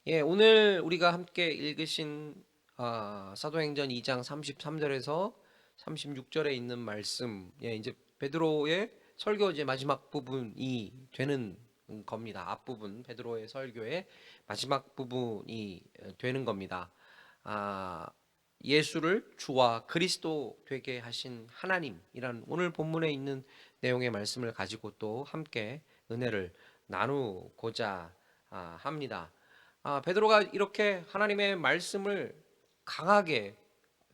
오늘 우리가 함께 읽으신 사도행전 2장 33절에서 36절에 있는 말씀, 이제 베드로의 설교 이제 마지막 부분이 되는 겁니다. 앞부분 베드로의 설교의 마지막 부분이 되는 겁니다. 아, 예수를 주와 그리스도 되게 하신 하나님이란 오늘 본문에 있는 내용의 말씀을 가지고 또 함께 은혜를 나누고자 합니다. 베드로가 이렇게 하나님의 말씀을 강하게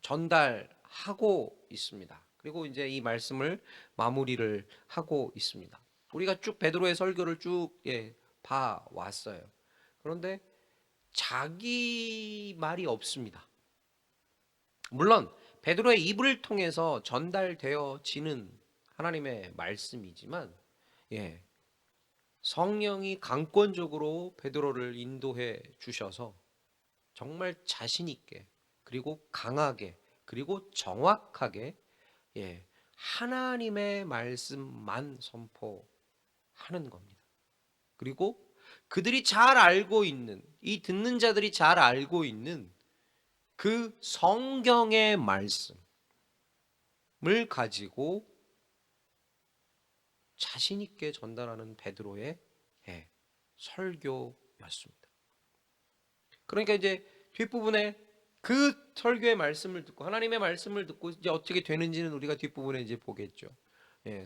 전달하고 있습니다. 그리고 이제 이 말씀을 마무리를 하고 있습니다. 우리가 쭉 베드로의 설교를 쭉 봐 왔어요. 그런데 자기 말이 없습니다. 물론 베드로의 입을 통해서 전달되어지는 하나님의 말씀이지만, 성령이 강권적으로 베드로를 인도해 주셔서 정말 자신 있게, 그리고 강하게, 그리고 정확하게 하나님의 말씀만 선포하는 겁니다. 그리고 그들이 잘 알고 있는, 이 듣는 자들이 잘 알고 있는 그 성경의 말씀을 가지고 자신 있게 전달하는 베드로의 설교였습니다. 그러니까 이제 뒷부분에 그 설교의 말씀을 듣고, 하나님의 말씀을 듣고 이제 어떻게 되는지는 우리가 뒷부분에 이제 보겠죠.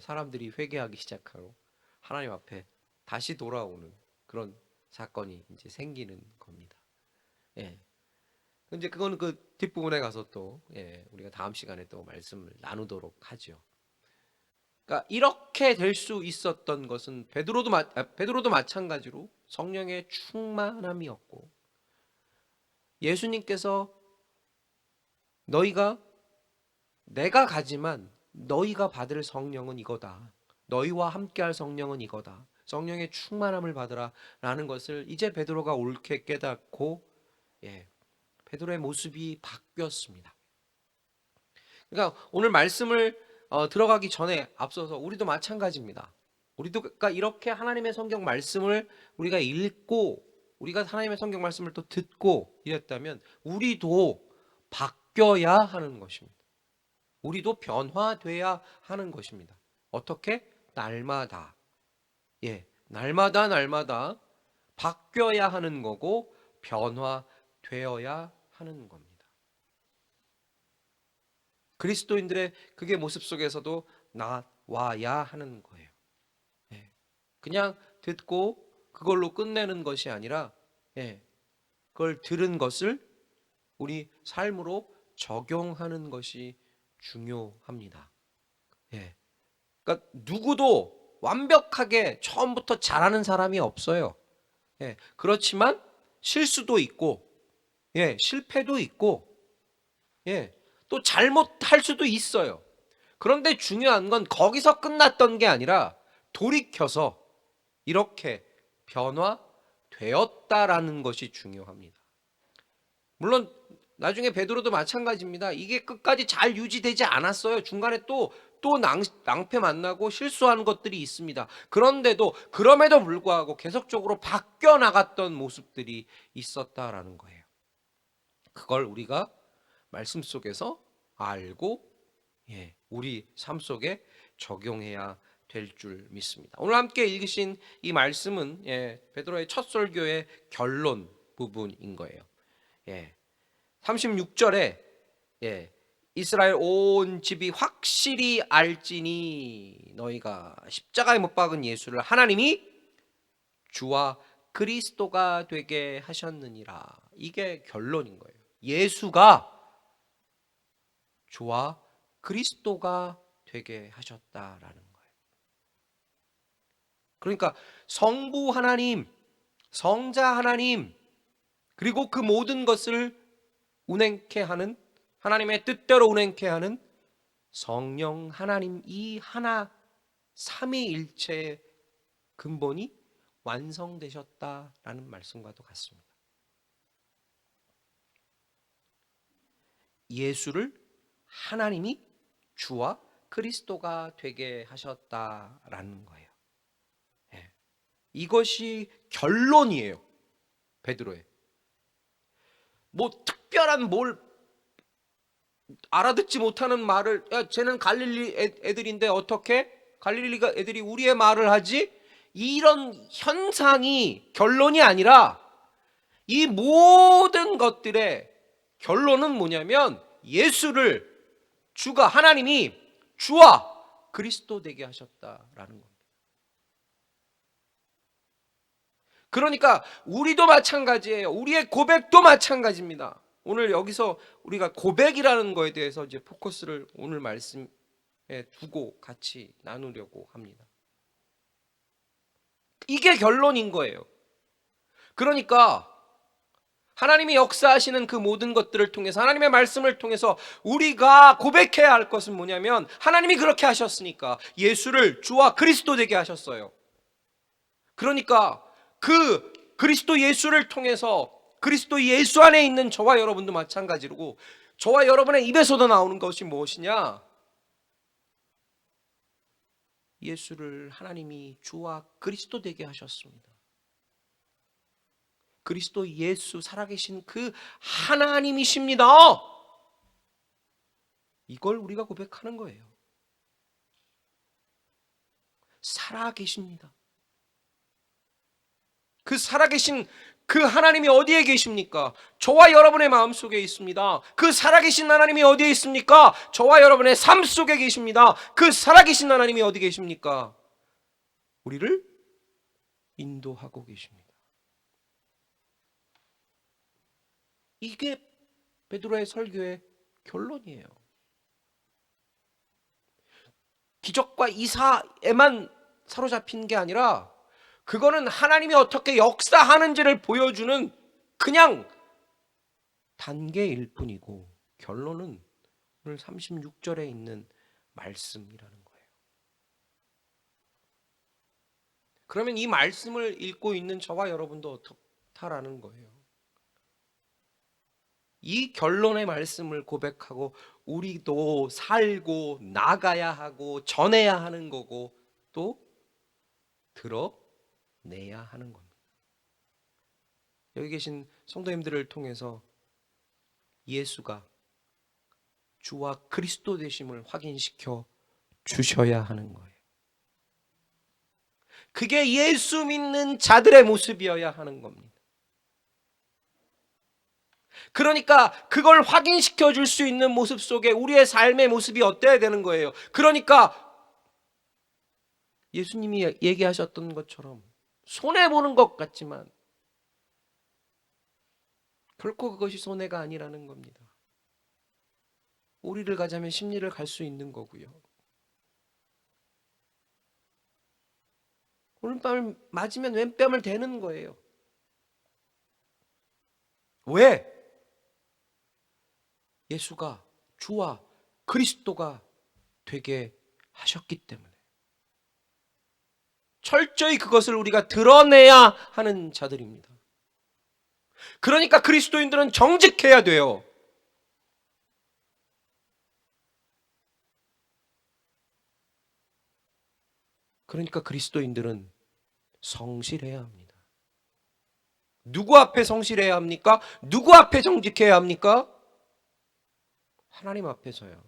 사람들이 회개하기 시작하고 하나님 앞에 다시 돌아오는 그런 사건이 이제 생기는 겁니다. 이제 그거는 그 뒷부분에 가서 또 우리가 다음 시간에 또 말씀을 나누도록 하죠. 그러니까 이렇게 될 수 있었던 것은 베드로도 마찬가지로 성령의 충만함이었고, 예수님께서 너희가 내가 가지만 너희가 받을 성령은 이거다, 너희와 함께할 성령은 이거다, 성령의 충만함을 받으라 라는 것을 이제 베드로가 옳게 깨닫고 베드로의 모습이 바뀌었습니다. 그러니까 오늘 말씀을 들어가기 전에 앞서서 우리도 마찬가지입니다. 우리도 그러니까 이렇게 하나님의 성경 말씀을 우리가 읽고, 우리가 하나님의 성경 말씀을 또 듣고 이랬다면 우리도 바뀌어야 하는 것입니다. 우리도 변화돼야 하는 것입니다. 어떻게? 날마다, 날마다 바뀌어야 하는 거고 변화되어야 하는 겁니다. 그리스도인들의 그게 모습 속에서도 나와야 하는 거예요. 그냥 듣고 그걸로 끝내는 것이 아니라, 그걸 들은 것을 우리 삶으로 적용하는 것이 중요합니다. 그러니까 누구도 완벽하게 처음부터 잘하는 사람이 없어요. 그렇지만 실수도 있고, 실패도 있고, 또 잘못할 수도 있어요. 그런데 중요한 건 거기서 끝났던 게 아니라 돌이켜서 이렇게 변화되었다라는 것이 중요합니다. 물론 나중에 베드로도 마찬가지입니다. 이게 끝까지 잘 유지되지 않았어요. 중간에 또 낭패 만나고 실수하는 것들이 있습니다. 그럼에도 불구하고 계속적으로 바뀌어 나갔던 모습들이 있었다라는 거예요. 그걸 우리가 말씀 속에서 알고 우리 삶 속에 적용해야 될 줄 믿습니다. 오늘 함께 읽으신 이 말씀은 베드로의 첫 설교의 결론 부분인 거예요. 36절에 이스라엘 온 집이 확실히 알지니 너희가 십자가에 못 박은 예수를 하나님이 주와 그리스도가 되게 하셨느니라. 이게 결론인 거예요. 예수가 주와 그리스도가 되게 하셨다라는 거예요. 그러니까 성부 하나님, 성자 하나님, 그리고 그 모든 것을 운행케 하는, 하나님의 뜻대로 운행케 하는 성령 하나님, 이 하나 삼위일체의 근본이 완성되셨다라는 말씀과도 같습니다. 예수를 하나님이 주와 그리스도가 되게 하셨다라는 거예요. 이것이 결론이에요. 베드로의. 뭐 특별한 뭘 알아듣지 못하는 말을, 야, 쟤는 갈릴리 애들인데 어떻게 갈릴리가 애들이 우리의 말을 하지? 이런 현상이 결론이 아니라 이 모든 것들의 결론은 뭐냐면 예수를 주가 하나님이 주와 그리스도 되게 하셨다라는 겁니다. 그러니까 우리도 마찬가지예요. 우리의 고백도 마찬가지입니다. 오늘 여기서 우리가 고백이라는 거에 대해서 이제 포커스를 오늘 말씀에 두고 같이 나누려고 합니다. 이게 결론인 거예요. 그러니까 하나님이 역사하시는 그 모든 것들을 통해서, 하나님의 말씀을 통해서 우리가 고백해야 할 것은 뭐냐면, 하나님이 그렇게 하셨으니까 예수를 주와 그리스도 되게 하셨어요. 그러니까 그 그리스도 예수를 통해서 그리스도 예수 안에 있는 저와 여러분도 마찬가지로, 저와 여러분의 입에서도 나오는 것이 무엇이냐? 예수를 하나님이 주와 그리스도 되게 하셨습니다. 그리스도 예수 살아계신 그 하나님이십니다. 이걸 우리가 고백하는 거예요. 살아계십니다. 그 살아계신 그 하나님이 어디에 계십니까? 저와 여러분의 마음속에 있습니다. 그 살아계신 하나님이 어디에 있습니까? 저와 여러분의 삶 속에 계십니다. 그 살아계신 하나님이 어디 계십니까? 우리를 인도하고 계십니다. 이게 베드로의 설교의 결론이에요. 기적과 이사에만 사로잡힌 게 아니라 그거는 하나님이 어떻게 역사하는지를 보여주는 그냥 단계일 뿐이고, 결론은 오늘 36절에 있는 말씀이라는 거예요. 그러면 이 말씀을 읽고 있는 저와 여러분도 어떻다라는 거예요. 이 결론의 말씀을 고백하고 우리도 살고 나가야 하고 전해야 하는 거고, 또 들어내야 하는 겁니다. 여기 계신 성도님들을 통해서 예수가 주와 그리스도 되심을 확인시켜 주셔야 하는 거예요. 그게 예수 믿는 자들의 모습이어야 하는 겁니다. 그러니까 그걸 확인시켜 줄 수 있는 모습 속에 우리의 삶의 모습이 어때야 되는 거예요. 그러니까 예수님이 얘기하셨던 것처럼 손해보는 것 같지만 결코 그것이 손해가 아니라는 겁니다. 오리를 가자면 십리를 갈 수 있는 거고요. 오른뺨을 맞으면 왼뺨을 대는 거예요. 왜? 예수가 주와 그리스도가 되게 하셨기 때문에. 철저히 그것을 우리가 드러내야 하는 자들입니다. 그러니까 그리스도인들은 정직해야 돼요. 그러니까 그리스도인들은 성실해야 합니다. 누구 앞에 성실해야 합니까? 누구 앞에 정직해야 합니까? 하나님 앞에서요.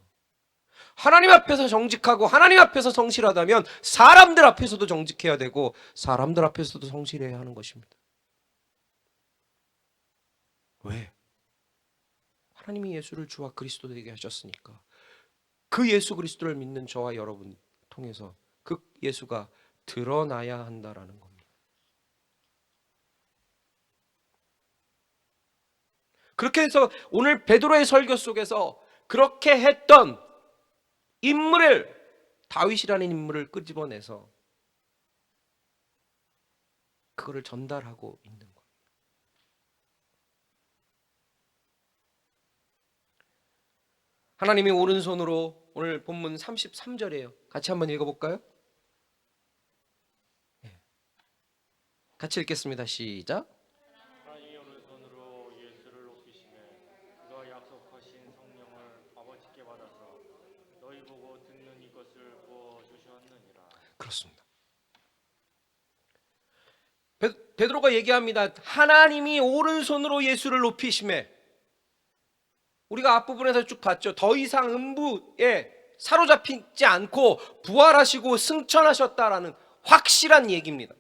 하나님 앞에서 정직하고 하나님 앞에서 성실하다면 사람들 앞에서도 정직해야 되고 사람들 앞에서도 성실해야 하는 것입니다. 왜? 하나님이 예수를 주와 그리스도 되게 하셨으니까. 그 예수 그리스도를 믿는 저와 여러분 통해서 그 예수가 드러나야 한다라는 겁니다. 그렇게 해서 오늘 베드로의 설교 속에서 그렇게 했던 인물을, 다윗이라는 인물을 끄집어내서 그거를 전달하고 있는 거예요. 하나님이 오른손으로, 오늘 본문 33절이에요. 같이 한번 읽어볼까요? 같이 읽겠습니다. 시작. 하나님이 오른손으로 예수를 높이시매 너와 약속하신 성령을 아버지께 받아서 너희 보고 듣는 이것을 부어 주셨느니라. 그렇습니다. 베드로가 얘기합니다. 하나님이 오른손으로 예수를 높이시매. 우리가 앞부분에서 쭉 봤죠. 더 이상 음부에 사로잡히지 않고 부활하시고 승천하셨다라는 확실한 얘기입니다.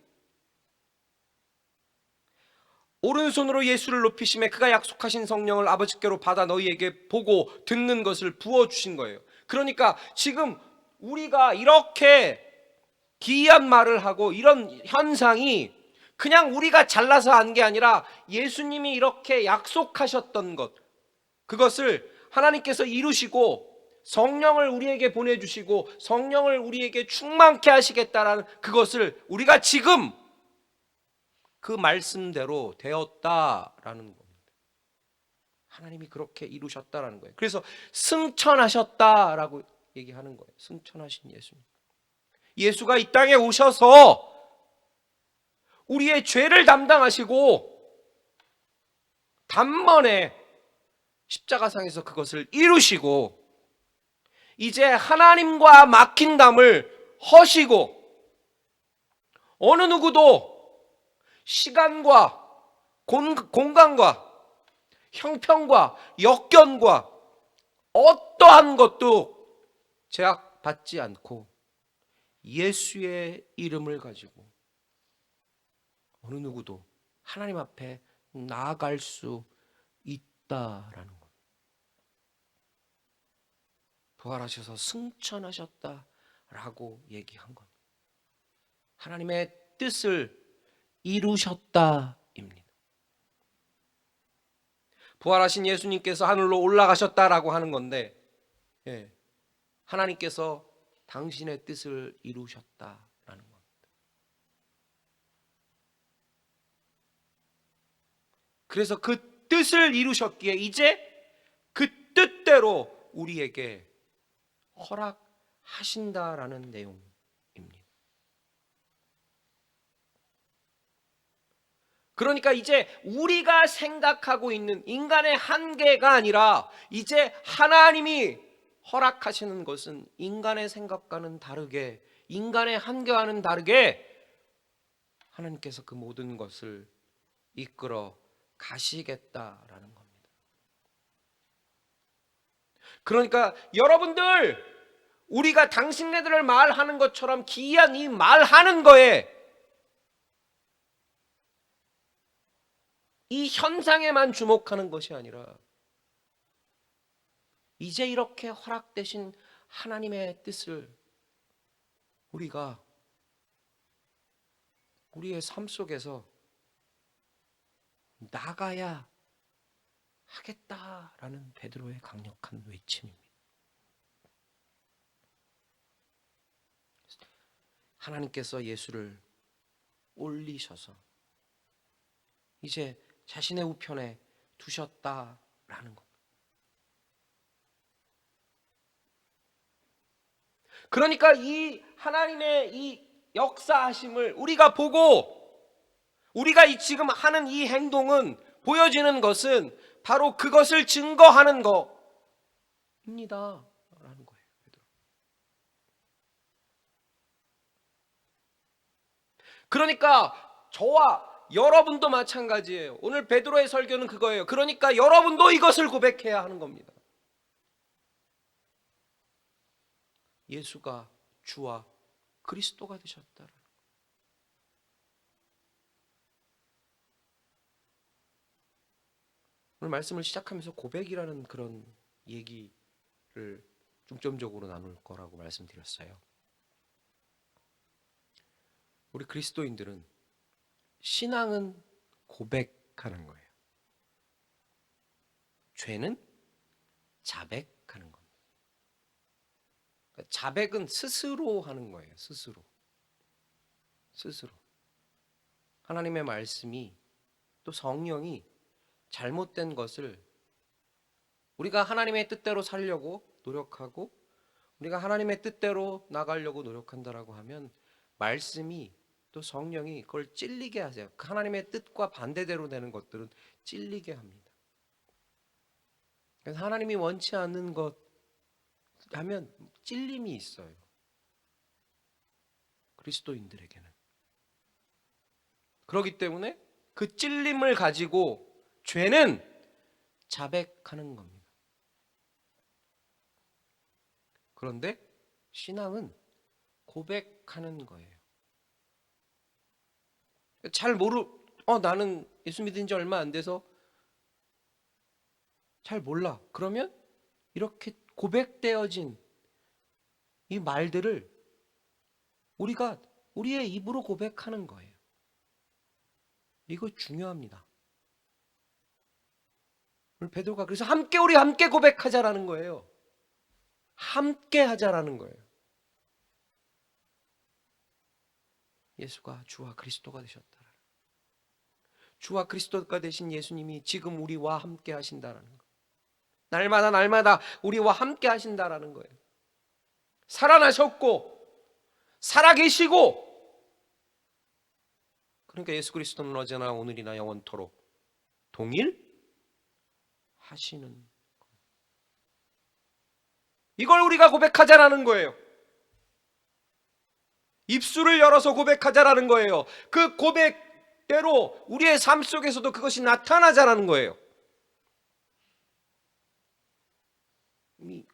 오른손으로 예수를 높이심에 그가 약속하신 성령을 아버지께로 받아 너희에게 보고 듣는 것을 부어주신 거예요. 그러니까 지금 우리가 이렇게 기이한 말을 하고 이런 현상이 그냥 우리가 잘나서 한 게 아니라 예수님이 이렇게 약속하셨던 것, 그것을 하나님께서 이루시고 성령을 우리에게 보내주시고 성령을 우리에게 충만케 하시겠다라는 그것을 우리가 지금 그 말씀대로 되었다라는 겁니다. 하나님이 그렇게 이루셨다라는 거예요. 그래서 승천하셨다라고 얘기하는 거예요. 승천하신 예수님. 예수가 이 땅에 오셔서 우리의 죄를 담당하시고 단번에 십자가상에서 그것을 이루시고 이제 하나님과 막힌 담을 허시고 어느 누구도 시간과 공간과 형편과 역견과 어떠한 것도 제약받지 않고 예수의 이름을 가지고 어느 누구도 하나님 앞에 나아갈 수 있다라는 것. 부활하셔서 승천하셨다라고 얘기한 것. 하나님의 뜻을 이루셨다입니다. 부활하신 예수님께서 하늘로 올라가셨다라고 하는 건데, 하나님께서 당신의 뜻을 이루셨다라는 겁니다. 그래서 그 뜻을 이루셨기에 이제 그 뜻대로 우리에게 허락하신다라는 내용입니다. 그러니까 이제 우리가 생각하고 있는 인간의 한계가 아니라 이제 하나님이 허락하시는 것은 인간의 생각과는 다르게, 인간의 한계와는 다르게 하나님께서 그 모든 것을 이끌어 가시겠다라는 겁니다. 그러니까 여러분들, 우리가 당신네들을 말하는 것처럼 기이한 이 말하는 거에, 이 현상에만 주목하는 것이 아니라 이제 이렇게 허락되신 하나님의 뜻을 우리가 우리의 삶 속에서 나가야 하겠다라는 베드로의 강력한 외침입니다. 하나님께서 예수를 올리셔서 이제 자신의 우편에 두셨다라는 것. 그러니까 이 하나님의 이 역사하심을 우리가 보고 우리가 이 지금 하는 이 행동은, 보여지는 것은 바로 그것을 증거하는 것입니다 라는 거예요. 그러니까 저와 여러분도 마찬가지예요. 오늘 베드로의 설교는 그거예요. 그러니까 여러분도 이것을 고백해야 하는 겁니다. 예수가 주와 그리스도가 되셨다. 오늘 말씀을 시작하면서 고백이라는 그런 얘기를 중점적으로 나눌 거라고 말씀드렸어요. 우리 그리스도인들은 신앙은 고백하는 거예요. 죄는 자백하는 겁니다. 그러니까 자백은 스스로 하는 거예요. 스스로. 하나님의 말씀이 또 성령이 잘못된 것을 우리가 하나님의 뜻대로 살려고 노력하고 우리가 하나님의 뜻대로 나가려고 노력한다라고 하면 말씀이 또 성령이 그걸 찔리게 하세요. 하나님의 뜻과 반대대로 되는 것들은 찔리게 합니다. 그래서 하나님이 원치 않는 것 하면 찔림이 있어요. 그리스도인들에게는. 그렇기 때문에 그 찔림을 가지고 죄는 자백하는 겁니다. 그런데 신앙은 고백하는 거예요. 나는 예수 믿은 지 얼마 안 돼서 잘 몰라. 그러면 이렇게 고백되어진 이 말들을 우리가 우리의 입으로 고백하는 거예요. 이거 중요합니다. 오늘 베드로가 그래서 우리 함께 고백하자라는 거예요. 함께 하자라는 거예요. 예수가 주와 그리스도가 되셨다. 주와 그리스도가 되신 예수님이 지금 우리와 함께 하신다라는 거예요. 날마다 우리와 함께 하신다라는 거예요. 살아나셨고 살아계시고, 그러니까 예수 그리스도는 어제나 오늘이나 영원토록 동일하시는 거예요. 이걸 우리가 고백하자라는 거예요. 입술을 열어서 고백하자라는 거예요. 그 고백대로 우리의 삶 속에서도 그것이 나타나자라는 거예요. 이미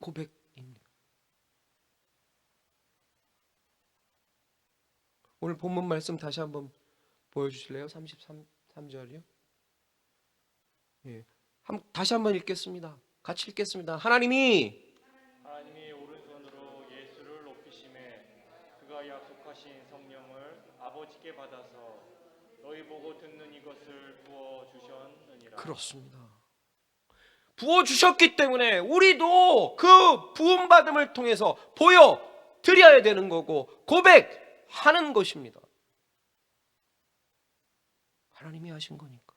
고백입니다. 오늘 본문 말씀 다시 한번 보여주실래요? 33절이요. 예. 다시 한번 읽겠습니다. 같이 읽겠습니다. 하나님이 오른손으로 예수를 높이심에 그가 약속하신 성령을 아버지께 받아서 너희 보고 듣는 이것을 부어 주셨느니라. 그렇습니다. 부어 주셨기 때문에 우리도 그 부음 받음을 통해서 보여 드려야 되는 거고 고백하는 것입니다. 하나님이 하신 거니까.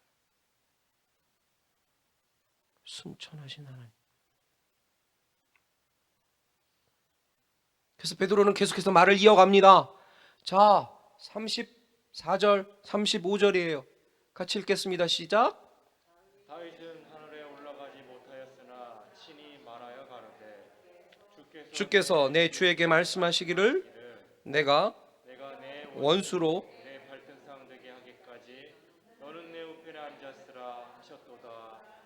승천하신 하나님. 그래서 베드로는 계속해서 말을 이어갑니다. 자, 34절, 35절이에요. 같이 읽겠습니다. 시작. 다윗은 하늘에 올라가지 못하였으나 친히 말하여 가로되 주께서 내 주에게 말씀하시기를 내가 내 원수로 내 발등상 되게 하기까지 너는 내 우편에 앉았으라 하셨도다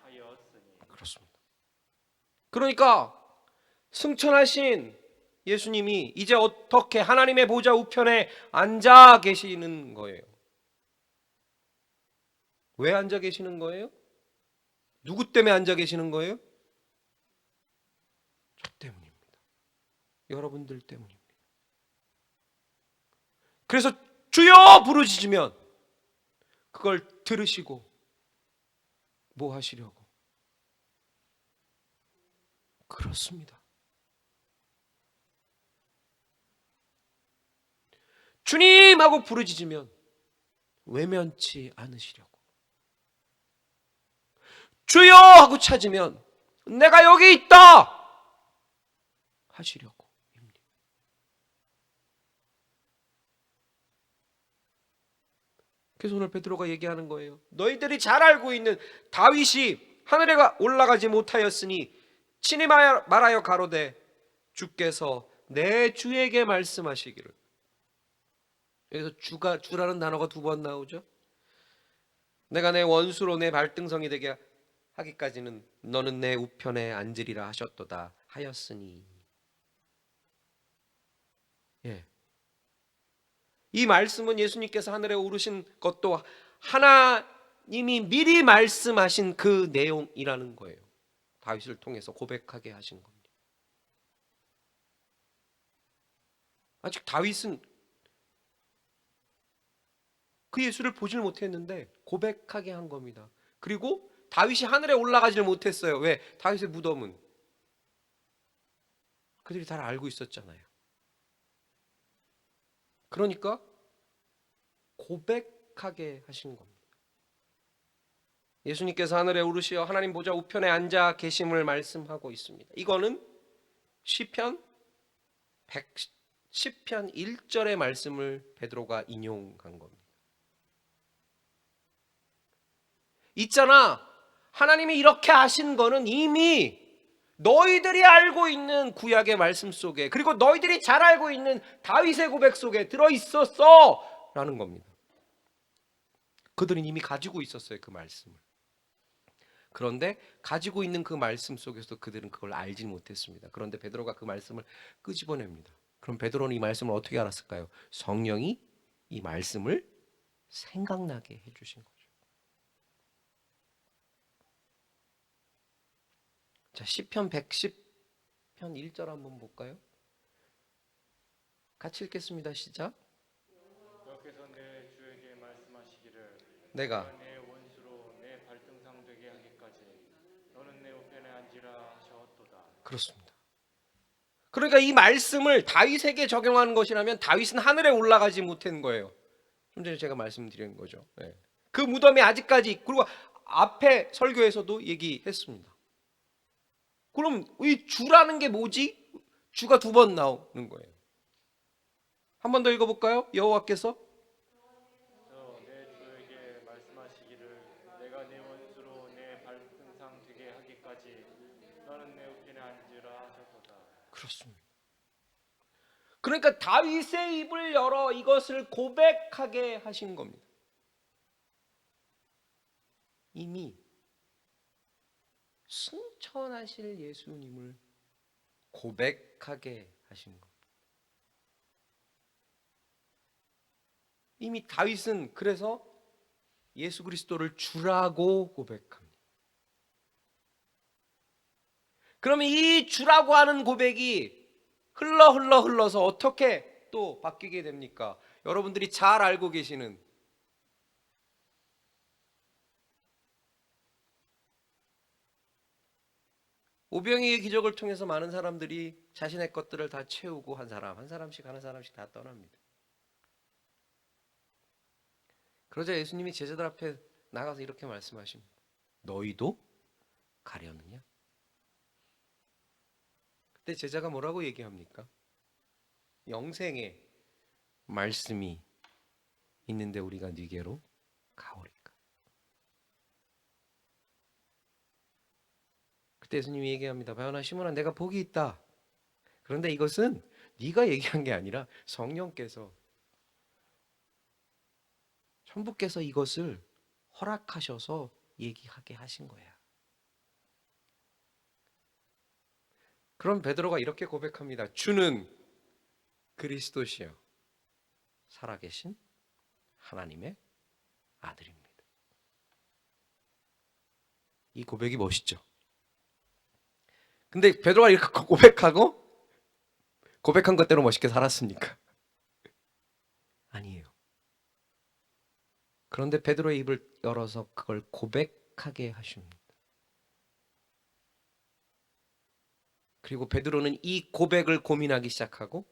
하였으니. 그렇습니다. 그러니까 승천하신 예수님이 이제 어떻게 하나님의 보좌 우편에 앉아 계시는 거예요. 왜 앉아 계시는 거예요? 누구 때문에 앉아 계시는 거예요? 저 때문입니다. 여러분들 때문입니다. 그래서 주여 부르짖으면 그걸 들으시고 뭐 하시려고? 그렇습니다. 주님 하고 부르짖으면 외면치 않으시려고. 주여 하고 찾으면 내가 여기 있다 하시려고. 그래서 오늘 베드로가 얘기하는 거예요. 너희들이 잘 알고 있는 다윗이 하늘에 올라가지 못하였으니 친히 말하여 가로되 주께서 내 주에게 말씀하시기를. 여기서 주라는 단어가 2번 나오죠. 내가 내 원수로 내 발등성이 되게 하기까지는 너는 내 우편에 앉으리라 하셨도다 하였으니. 예. 이 말씀은 예수님께서 하늘에 오르신 것도 하나님이 미리 말씀하신 그 내용이라는 거예요. 다윗을 통해서 고백하게 하신 겁니다. 아직 다윗은 그 예수를 보질 못했는데 고백하게 한 겁니다. 그리고 다윗이 하늘에 올라가질 못했어요. 왜? 다윗의 무덤은 그들이 다 알고 있었잖아요. 그러니까 고백하게 하신 겁니다. 예수님께서 하늘에 오르시어 하나님 보좌 우편에 앉아 계심을 말씀하고 있습니다. 이거는 시편 1절의 말씀을 베드로가 인용한 겁니다. 있잖아, 하나님이 이렇게 하신 거는 이미 너희들이 알고 있는 구약의 말씀 속에, 그리고 너희들이 잘 알고 있는 다윗의 고백 속에 들어있었어 라는 겁니다. 그들은 이미 가지고 있었어요, 그 말씀을. 그런데 가지고 있는 그 말씀 속에서 그들은 그걸 알지 못했습니다. 그런데 베드로가 그 말씀을 끄집어냅니다. 그럼 베드로는 이 말씀을 어떻게 알았을까요? 성령이 이 말씀을 생각나게 해주신 거죠. 자, 시편 110편 1절 한번 볼까요? 같이 읽겠습니다. 시작. 여호와께서 내 주에게 말씀하시기를 내가 내 원수로 내 발등상 되게 하기까지 너는 내 우편에 앉으라 하셨도다. 그렇습니다. 그러니까 이 말씀을 다윗에게 적용하는 것이라면 다윗은 하늘에 올라가지 못한 거예요. 좀 전에 제가 말씀드린 거죠. 네. 그 무덤이 아직까지, 그리고 앞에 설교에서도 얘기했습니다. 그럼 이 주라는 게 뭐지? 주가 두 번 나오는 거예요. 한 번 더 읽어볼까요? 여호와께서 내 주에게 말씀하시기를 내가 내 원수로 내 발등상 되게 하기까지 너는 내 우편에 앉으라 하셨도다. 그렇습니다. 그러니까 다윗의 입을 열어 이것을 고백하게 하신 겁니다. 이미 승천하실 예수님을 고백하게 하신 겁니다. 이미 다윗은 그래서 예수 그리스도를 주라고 고백합니다. 그러면 이 주라고 하는 고백이 흘러서 어떻게 또 바뀌게 됩니까? 여러분들이 잘 알고 계시는 오병이의 기적을 통해서 많은 사람들이 자신의 것들을 다 채우고 한 사람씩 다 떠납니다. 그러자 예수님이 제자들 앞에 나가서 이렇게 말씀하십니다. 너희도 가려느냐? 그때 제자가 뭐라고 얘기합니까? 영생의 말씀이 있는데 우리가 네게로 가오리까? 그때 예수님이 얘기합니다. 바요나 시몬아, 내가 복이 있다. 그런데 이것은 네가 얘기한 게 아니라 성령께서, 천부께서 이것을 허락하셔서 얘기하게 하신 거야. 그럼 베드로가 이렇게 고백합니다. 주는 그리스도시요 살아계신 하나님의 아들입니다. 이 고백이 멋있죠. 근데 베드로가 이렇게 고백한 것대로 멋있게 살았습니까? 아니에요. 그런데 베드로의 입을 열어서 그걸 고백하게 하십니다. 그리고 베드로는 이 고백을 고민하기 시작하고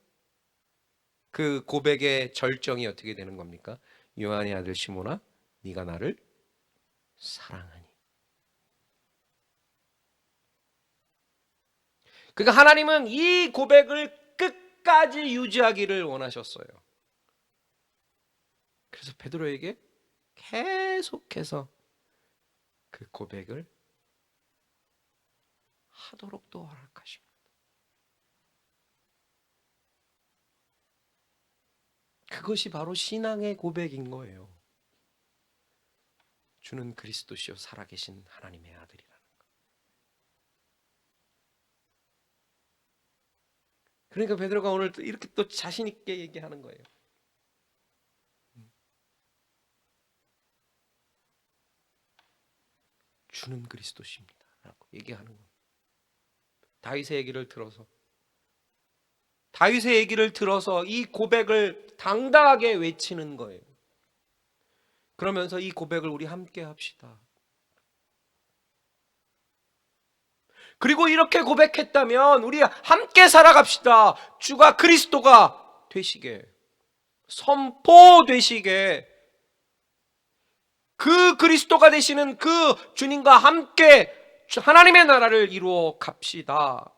그 고백의 절정이 어떻게 되는 겁니까? 요한의 아들 시몬아, 네가 나를 사랑하니. 그러니까 하나님은 이 고백을 끝까지 유지하기를 원하셨어요. 그래서 베드로에게 계속해서 그 고백을 하도록 또 허락하십니다. 그것이 바로 신앙의 고백인 거예요. 주는 그리스도시요 살아계신 하나님의 아들이라는 거. 그러니까 베드로가 오늘 이렇게 또 자신 있게 얘기하는 거예요. 주는 그리스도십니다 라고 얘기하는 겁니다. 다윗의 얘기를 들어서 이 고백을 당당하게 외치는 거예요. 그러면서 이 고백을 우리 함께 합시다. 그리고 이렇게 고백했다면 우리 함께 살아갑시다. 주가 그리스도가 되시게, 선포되시게, 그 그리스도가 되시는 그 주님과 함께 하나님의 나라를 이루어 갑시다.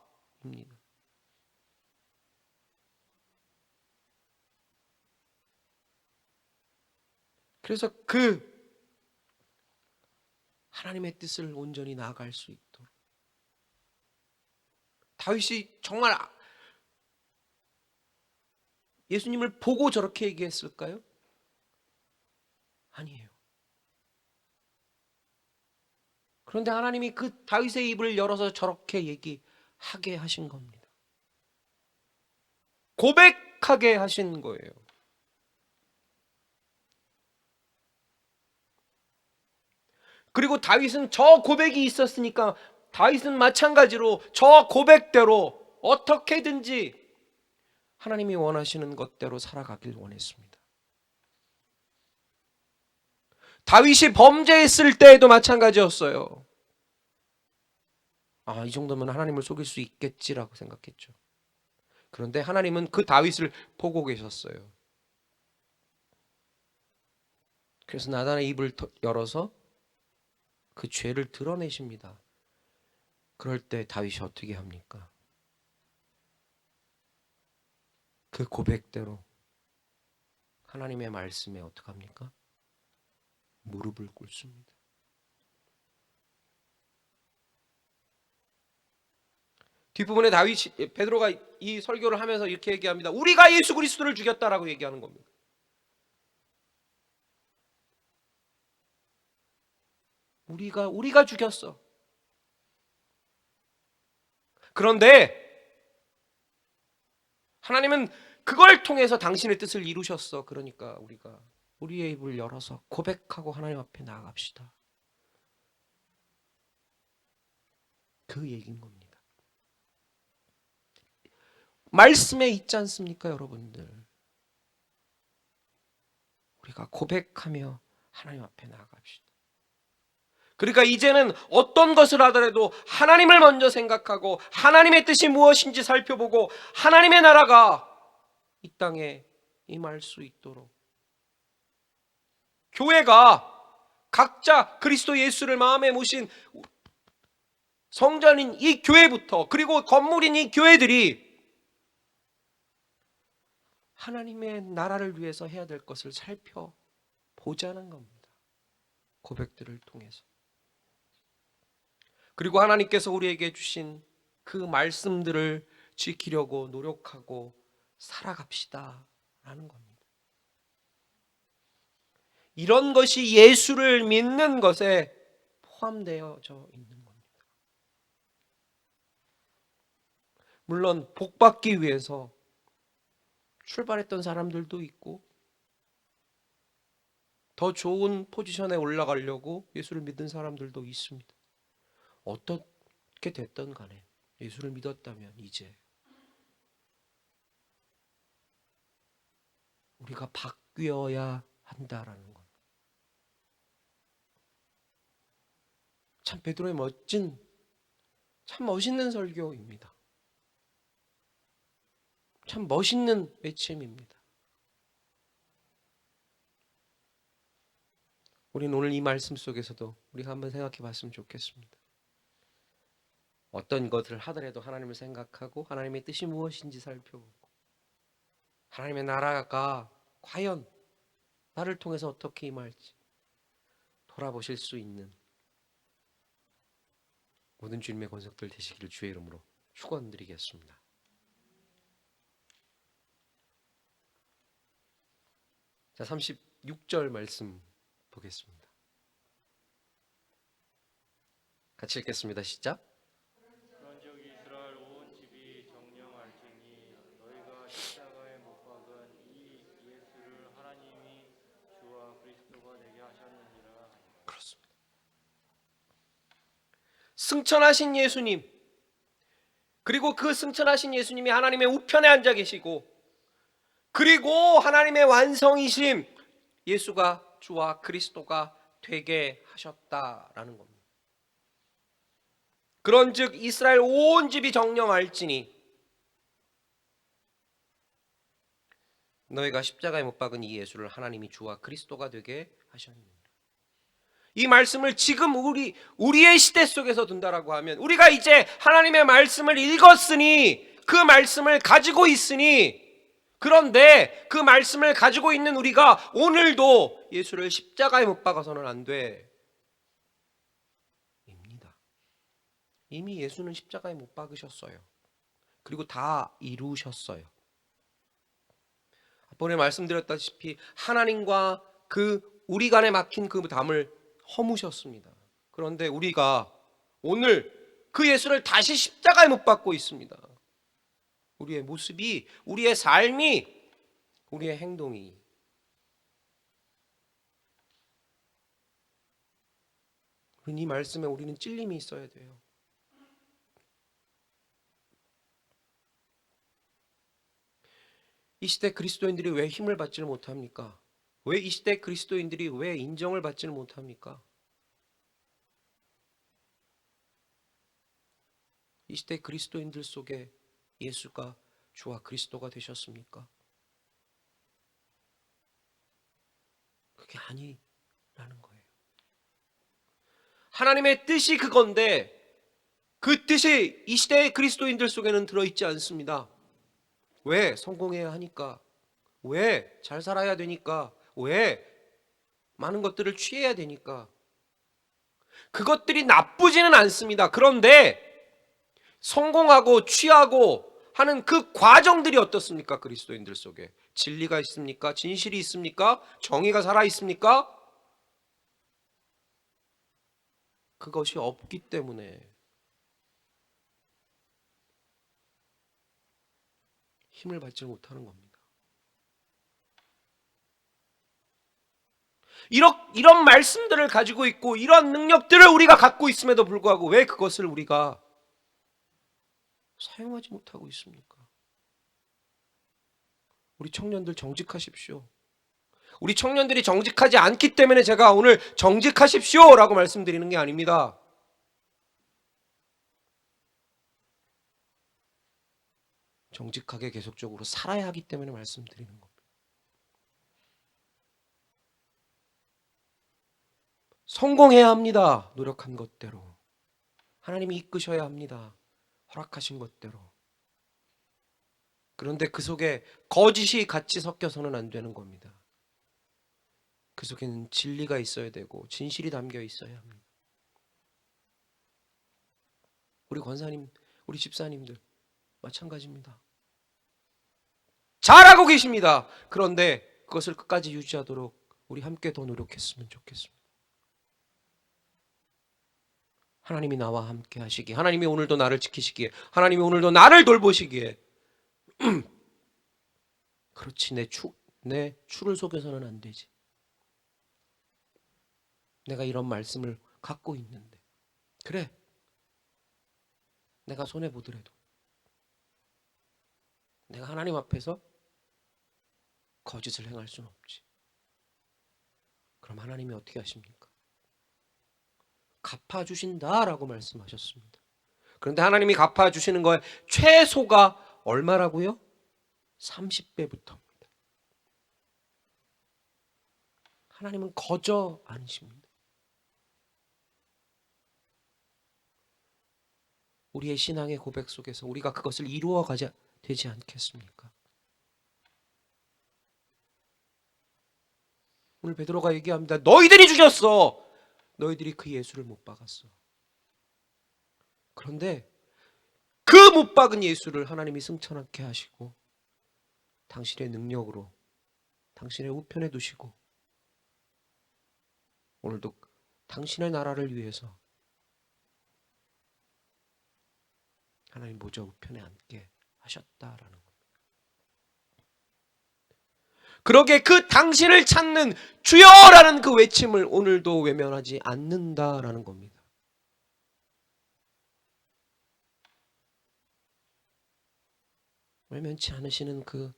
그래서 그 하나님의 뜻을 온전히 나아갈 수 있도록 다윗이 정말 예수님을 보고 저렇게 얘기했을까요? 아니에요. 그런데 하나님이 그 다윗의 입을 열어서 저렇게 얘기하게 하신 겁니다. 고백하게 하신 거예요. 그리고 다윗은 저 고백이 있었으니까 다윗은 마찬가지로 저 고백대로 어떻게든지 하나님이 원하시는 것대로 살아가길 원했습니다. 다윗이 범죄했을 때에도 마찬가지였어요. 이 정도면 하나님을 속일 수 있겠지라고 생각했죠. 그런데 하나님은 그 다윗을 보고 계셨어요. 그래서 나단의 입을 열어서 그 죄를 드러내십니다. 그럴 때 다윗이 어떻게 합니까? 그 고백대로 하나님의 말씀에 어떻게 합니까? 무릎을 꿇습니다. 뒷부분에 베드로가 이 설교를 하면서 이렇게 얘기합니다. 우리가 예수 그리스도를 죽였다라고 얘기하는 겁니다. 우리가 죽였어. 그런데 하나님은 그걸 통해서 당신의 뜻을 이루셨어. 그러니까 우리가 우리의 입을 열어서 고백하고 하나님 앞에 나아갑시다. 그 얘기인 겁니다. 말씀에 있지 않습니까, 여러분들? 우리가 고백하며 하나님 앞에 나아갑시다. 그러니까 이제는 어떤 것을 하더라도 하나님을 먼저 생각하고 하나님의 뜻이 무엇인지 살펴보고 하나님의 나라가 이 땅에 임할 수 있도록 교회가 각자 그리스도 예수를 마음에 모신 성전인 이 교회부터 그리고 건물인 이 교회들이 하나님의 나라를 위해서 해야 될 것을 살펴보자는 겁니다. 고백들을 통해서. 그리고 하나님께서 우리에게 주신 그 말씀들을 지키려고 노력하고 살아갑시다 라는 겁니다. 이런 것이 예수를 믿는 것에 포함되어져 있는 겁니다. 물론 복받기 위해서 출발했던 사람들도 있고 더 좋은 포지션에 올라가려고 예수를 믿는 사람들도 있습니다. 어떻게 됐든 간에 예수를 믿었다면 이제 우리가 바뀌어야 한다라는 것. 참 베드로의 참 멋있는 설교입니다. 참 멋있는 외침입니다. 우리는 오늘 이 말씀 속에서도 우리가 한번 생각해 봤으면 좋겠습니다. 어떤 것을 하더라도 하나님을 생각하고 하나님의 뜻이 무엇인지 살펴보고 하나님의 나라가 과연 나를 통해서 어떻게 임할지 돌아보실 수 있는 모든 주님의 권속들 되시기를 주의 이름으로 축원드리겠습니다. 자, 36절 말씀 보겠습니다. 같이 읽겠습니다. 시작. 그런즉 이스라엘 온 집이 정령할지니 너희가 십자가에 못 박은 이 예수를 하나님이 주와 그리스도가 되게 하셨느니라. 그렇습니다. 승천하신 예수님, 그리고 그 승천하신 예수님이 하나님의 우편에 앉아 계시고 그리고 하나님의 완성이심 예수가 주와 그리스도가 되게 하셨다라는 겁니다. 그런즉 이스라엘 온 집이 정령할지니 너희가 십자가에 못 박은 이 예수를 하나님이 주와 그리스도가 되게 하셨느니라. 이 말씀을 지금 우리의 시대 속에서 둔다라고 하면 우리가 이제 하나님의 말씀을 읽었으니 그 말씀을 가지고 있으니 그런데 그 말씀을 가지고 있는 우리가 오늘도 예수를 십자가에 못 박아서는 안 돼. 입니다. 이미 예수는 십자가에 못 박으셨어요. 그리고 다 이루셨어요. 앞번에 말씀드렸다시피 하나님과 그 우리 간에 막힌 그 담을 허무셨습니다. 그런데 우리가 오늘 그 예수를 다시 십자가에 못 박고 있습니다. 우리의 모습이, 우리의 삶이, 우리의 행동이. 이 말씀에 우리는 찔림이 있어야 돼요. 이 시대 그리스도인들이 왜 힘을 받지를 못합니까? 왜 이 시대 그리스도인들이 왜 인정을 받지를 못합니까? 이 시대 그리스도인들 속에 예수가 주와 그리스도가 되셨습니까? 그게 아니라는 거예요. 하나님의 뜻이 그건데 그 뜻이 이 시대의 그리스도인들 속에는 들어있지 않습니다. 왜? 성공해야 하니까. 왜? 잘 살아야 되니까. 왜? 많은 것들을 취해야 되니까. 그것들이 나쁘지는 않습니다. 그런데 성공하고 취하고 하는 그 과정들이 어떻습니까? 그리스도인들 속에 진리가 있습니까? 진실이 있습니까? 정의가 살아 있습니까? 그것이 없기 때문에 힘을 받지 못하는 겁니다. 이런 말씀들을 가지고 있고 이런 능력들을 우리가 갖고 있음에도 불구하고 왜 그것을 우리가 사용하지 못하고 있습니까? 우리 청년들 정직하십시오. 우리 청년들이 정직하지 않기 때문에 제가 오늘 정직하십시오 라고 말씀드리는 게 아닙니다. 정직하게 계속적으로 살아야 하기 때문에 말씀드리는 겁니다. 성공해야 합니다. 노력한 것대로. 하나님이 이끄셔야 합니다. 허락하신 것대로. 그런데 그 속에 거짓이 같이 섞여서는 안 되는 겁니다. 그 속에는 진리가 있어야 되고 진실이 담겨 있어야 합니다. 우리 권사님, 우리 집사님들 마찬가지입니다. 잘하고 계십니다. 그런데 그것을 끝까지 유지하도록 우리 함께 더 노력했으면 좋겠습니다. 하나님이 나와 함께 하시기에, 하나님이 오늘도 나를 지키시기에, 하나님이 오늘도 나를 돌보시기에 그렇지, 내 추를 속여서는 안 되지. 내가 이런 말씀을 갖고 있는데 그래, 내가 손해보더라도 내가 하나님 앞에서 거짓을 행할 수는 없지. 그럼 하나님이 어떻게 하십니까? 갚아주신다라고 말씀하셨습니다. 그런데 하나님이 갚아주시는 거에 최소가 얼마라고요? 30배부터입니다. 하나님은 거저 아니십니다. 우리의 신앙의 고백 속에서 우리가 그것을 이루어 가야 되지 않겠습니까? 오늘 베드로가 얘기합니다. 너희들이 죽였어. 너희들이 그 예수를 못 박았어. 그런데 그 못 박은 예수를 하나님이 승천하게 하시고 당신의 능력으로 당신의 우편에 두시고 오늘도 당신의 나라를 위해서 하나님 보좌 우편에 앉게 하셨다라는 겁니다. 그러게 그 당신을 찾는 주여라는 그 외침을 오늘도 외면하지 않는다라는 겁니다. 외면치 않으시는 그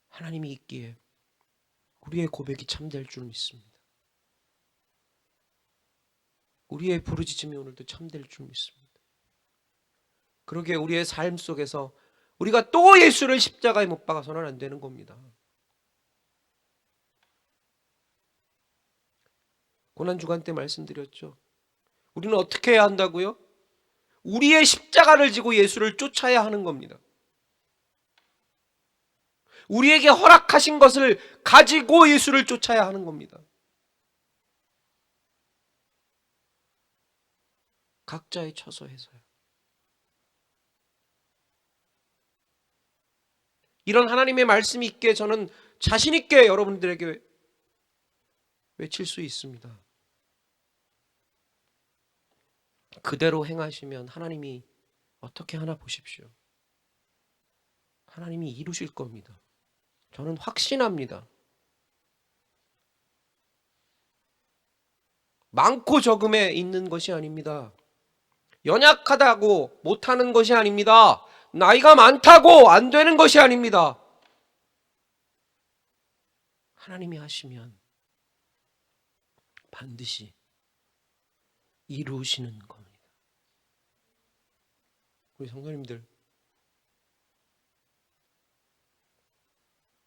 하나님이 있기에 우리의 고백이 참될 줄 믿습니다. 우리의 부르짖음이 오늘도 참될 줄 믿습니다. 그러기에 우리의 삶 속에서 우리가 또 예수를 십자가에 못 박아서는 안 되는 겁니다. 고난주간 때 말씀드렸죠. 우리는 어떻게 해야 한다고요? 우리의 십자가를 지고 예수를 쫓아야 하는 겁니다. 우리에게 허락하신 것을 가지고 예수를 쫓아야 하는 겁니다. 각자의 처소에서요. 이런 하나님의 말씀이 있기에 저는 자신 있게 여러분들에게 외칠 수 있습니다. 그대로 행하시면 하나님이 어떻게 하나 보십시오. 하나님이 이루실 겁니다. 저는 확신합니다. 많고 적음에 있는 것이 아닙니다. 연약하다고 못하는 것이 아닙니다. 나이가 많다고 안 되는 것이 아닙니다. 하나님이 하시면 반드시 이루시는 겁니다. 우리 성도님들,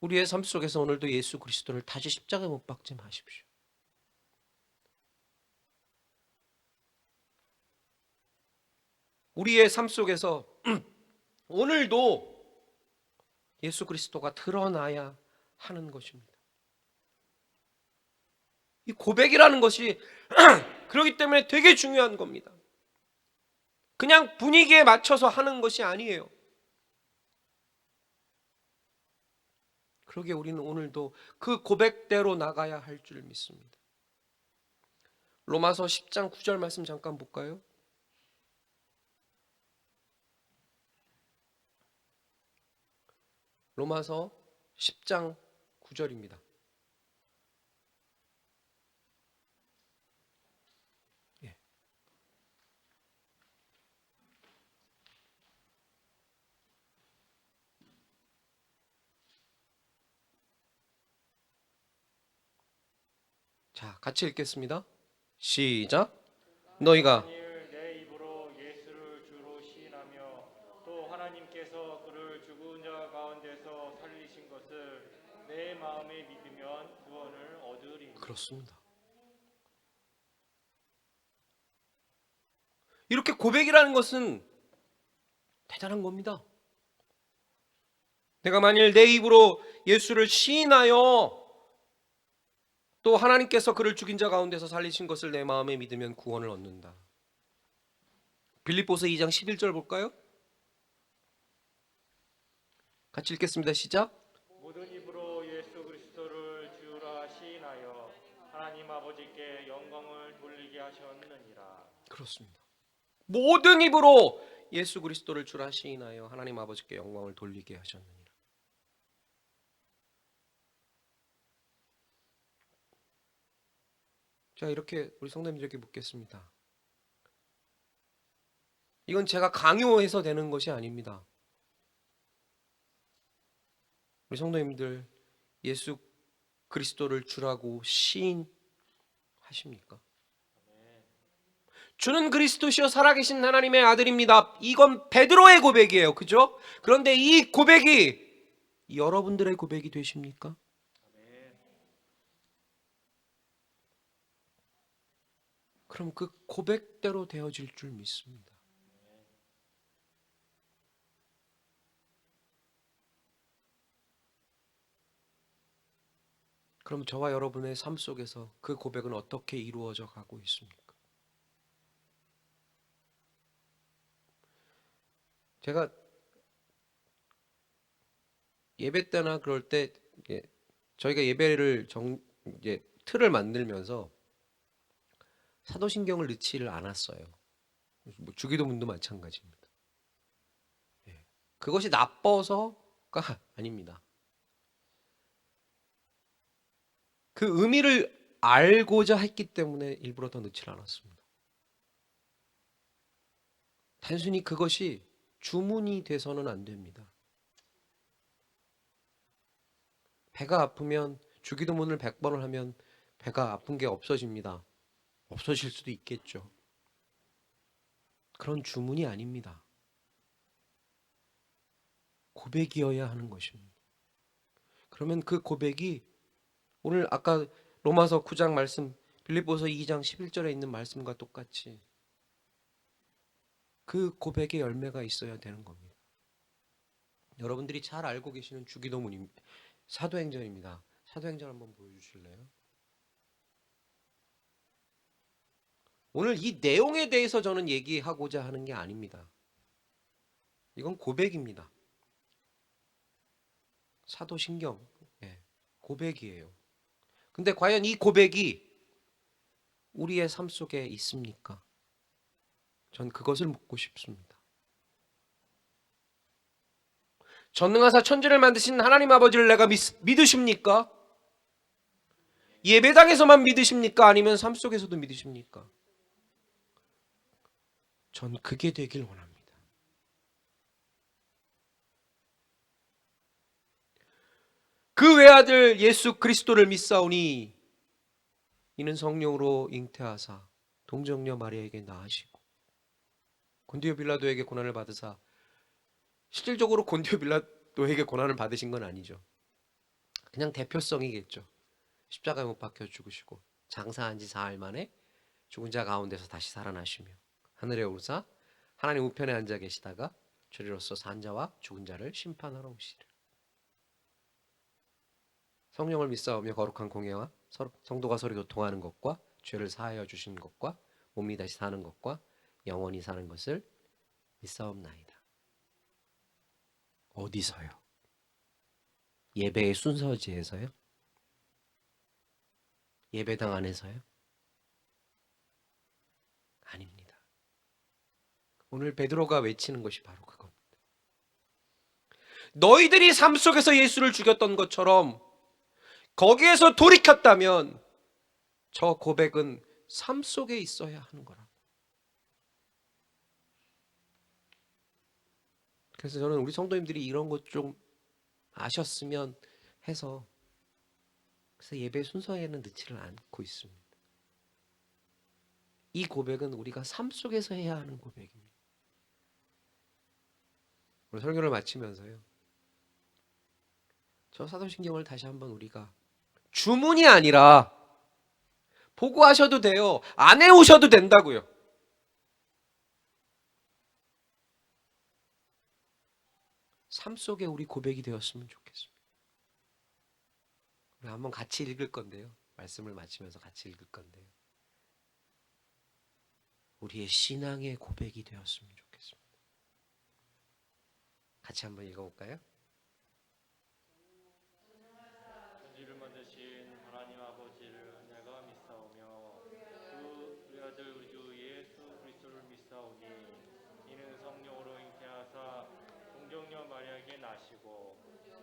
우리의 삶 속에서 오늘도 예수 그리스도를 다시 십자가에 못 박지 마십시오. 우리의 삶 속에서 오늘도 예수 그리스도가 드러나야 하는 것입니다. 이 고백이라는 것이 그렇기 때문에 되게 중요한 겁니다. 그냥 분위기에 맞춰서 하는 것이 아니에요. 그러기에 우리는 오늘도 그 고백대로 나가야 할 줄 믿습니다. 로마서 10장 9절 말씀 잠깐 볼까요? 로마서 10장 9절입니다. 예. 자, 같이 읽겠습니다. 시작. 너희가 만일 내 입으로 예수를 주로 시인하며 또 하나님께서 그를 죽은 자 가운데서 살리신 것을 내 마음에 믿으면 구원을 얻으리니. 그렇습니다. 이렇게 고백이라는 것은 대단한 겁니다. 내가 만일 내 입으로 예수를 시인하여 또 하나님께서 그를 죽인 자 가운데서 살리신 것을 내 마음에 믿으면 구원을 얻는다. 빌립보서 2장 11절 볼까요? 같이 읽겠습니다. 시작. 모든 입으로 예수 그리스도를 주라 시인하여 하나님 아버지께 영광을 돌리게 하셨느니라. 그렇습니다. 모든 입으로 예수 그리스도를 주라 시인하여 하나님 아버지께 영광을 돌리게 하셨느니라. 자, 이렇게 우리 성도님들에게 묻겠습니다. 이건 제가 강요해서 되는 것이 아닙니다. 우리 성도님들, 예수 그리스도를 주라고 시인하십니까? 주는 그리스도시요 살아계신 하나님의 아들입니다. 이건 베드로의 고백이에요. 그죠? 그런데 이 고백이 여러분들의 고백이 되십니까? 그럼 그 고백대로 되어질 줄 믿습니다. 그럼 저와 여러분의 삶 속에서 그 고백은 어떻게 이루어져 가고 있습니까? 제가 예배 때나 그럴 때 저희가 예배를 틀을 만들면서 사도신경을 넣지를 않았어요. 뭐 주기도문도 마찬가지입니다. 그것이 나빠서가 아닙니다. 그 의미를 알고자 했기 때문에 일부러 더 넣지 않았습니다. 단순히 그것이 주문이 돼서는 안 됩니다. 배가 아프면 주기도문을 100번을 하면 배가 아픈 게 없어집니다. 없어질 수도 있겠죠. 그런 주문이 아닙니다. 고백이어야 하는 것입니다. 그러면 그 고백이 오늘 아까 로마서 9장 말씀, 빌립보서 2장 11절에 있는 말씀과 똑같이 그 고백의 열매가 있어야 되는 겁니다. 여러분들이 잘 알고 계시는 주기도문입니다. 사도행전입니다. 사도행전 한번 보여주실래요? 오늘 이 내용에 대해서 저는 얘기하고자 하는 게 아닙니다. 이건 고백입니다. 사도신경, 고백이에요. 근데 과연 이 고백이 우리의 삶 속에 있습니까? 전 그것을 묻고 싶습니다. 전능하사 천지를 만드신 하나님 아버지를 내가 믿으십니까? 예배당에서만 믿으십니까? 아니면 삶 속에서도 믿으십니까? 전 그게 되길 원합니다. 그 외아들 예수 그리스도를 믿사오니 이는 성령으로 잉태하사 동정녀 마리아에게 낳으시고 곤디오 빌라도에게 고난을 받으사, 실질적으로 곤디오 빌라도에게 고난을 받으신 건 아니죠. 그냥 대표성이겠죠. 십자가에 못 박혀 죽으시고 장사한 지 사흘 만에 죽은 자 가운데서 다시 살아나시며 하늘에 오르사 하나님 우편에 앉아 계시다가 저리로서 산 자와 죽은 자를 심판하러 오시리라. 성령을 믿사오며 거룩한 공예와 성도가 서로 교통하는 것과 죄를 사하여 주시는 것과 몸이 다시 사는 것과 영원히 사는 것을 믿사옵나이다. 어디서요? 예배의 순서지에서요? 예배당 안에서요? 아닙니다. 오늘 베드로가 외치는 것이 바로 그겁니다. 너희들이 삶 속에서 예수를 죽였던 것처럼 거기에서 돌이켰다면 저 고백은 삶 속에 있어야 하는 거라. 그래서 저는 우리 성도님들이 이런 것 좀 아셨으면 해서 그래서 예배 순서에는 넣지를 않고 있습니다. 이 고백은 우리가 삶 속에서 해야 하는 고백입니다. 오늘 설교를 마치면서요, 저 사도신경을 다시 한번 우리가 주문이 아니라 보고 하셔도 돼요. 안 해오셔도 된다고요. 삶 속에 우리 고백이 되었으면 좋겠습니다. 우리 한번 같이 읽을 건데요. 말씀을 마치면서 같이 읽을 건데요. 우리의 신앙의 고백이 되었으면 좋겠습니다. 같이 한번 읽어볼까요? 천지를 만드신 하나님 아버지를 내가 믿사오며 그 외아들 우리 주 예수 그리스도를 믿사오니 이는 성령으로 잉태하사 동정녀 마리아에게 나시고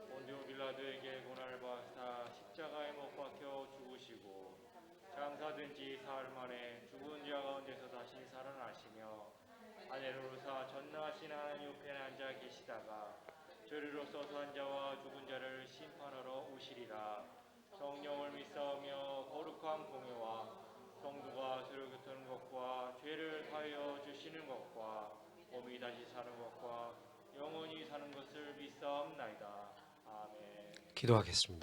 본디오 빌라도에게 고난을 받으사 십자가에 못 박혀 죽으시고 장사된 지 사흘 만에 죽은 자 가운데서 다시 살아나시며 하늘에 오르사 전능하신 하나님 우편에 앉아 계시다가 저리로서 산 자와 죽은 자를 심판하러 오시리라. 성령을 믿사오며 거룩한 공예와 성도가 서로 교통하는 것과 죄를 사하여 주시는 것과 몸이 다시 사는 것과 영원히 사는 것을 믿사옵나이다. 아멘. 기도하겠습니다.